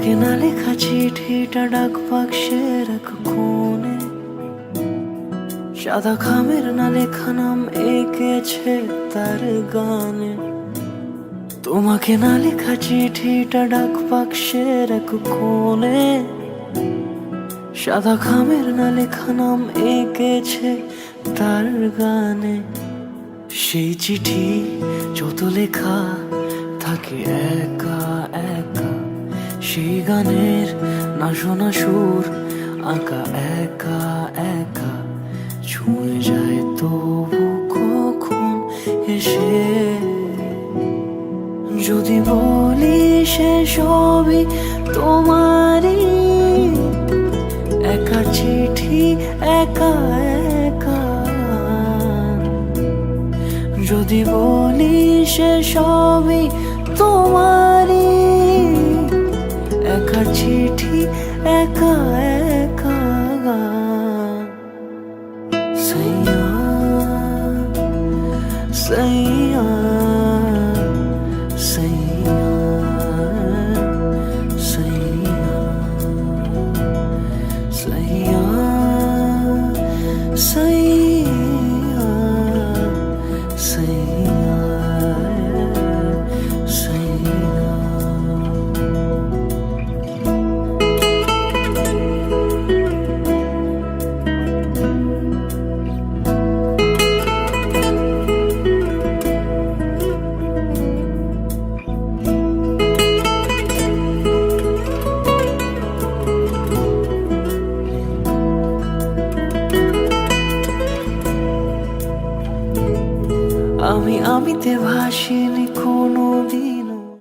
তোমাকে না লেখা চিঠিটা ডাক বাক্সের এক কোণে, সাদা খামের না লেখা নাম এঁকেছে তার গানে। তোমাকে না লেখা চিঠিটা ডাক বাক্সের এক কোণে, সাদা খামের না লেখা নাম এঁকেছে তার গানে। সেই চিঠি যত লেখা থাকে একা একা, সেই গানের না শোনা সুর আঁকা একা একা, ছুঁয়ে যায় তবু কখন এসে। যদি বলি সে সবই তোমারই, একা চিঠি একা একা। যদি বলি সে সবই তোমারই, একা চিঠি একা একা। সাইয়া সাইয়া সাইয়া সাইয়া সাইয়া সাইয়া সাইয়া সাইয়া। আমিতে ভাসিনি